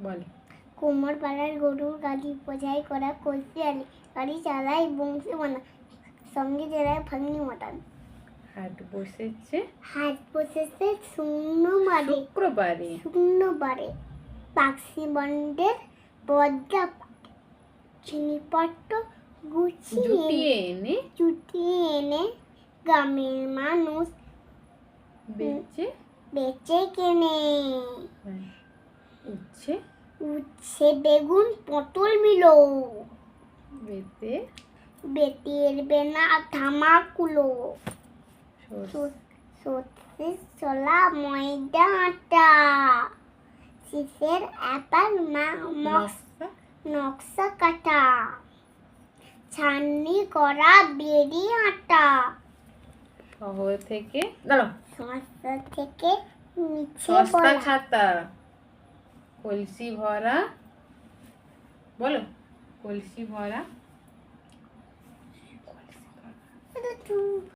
বল। কোমর পাড়ার গরুর গাড়ি বোঝাই করা কলসি আলি গাড়ি চালাই বংশী বানা সঙ্গে জেলায় ভাগ্নি মটান। হাট বসেছে শুক্রবারে পাকসি বন্ডের পদ্মা চিনিপট্ট জুটিয়ে এনে গ্রামের মানুষ বেচে কেনে। উচ্ছে বেগুন পটল মিলো বেতের বেনা ধামাকুলো সত্যি ছোলা ময়দা আটা শীষের অ্যাপাল নকশা কাটা ছাননি করা বেরি আটা শহর থেকে সস্তা ছাতা কলসি ভরা বলো কলসি ভরা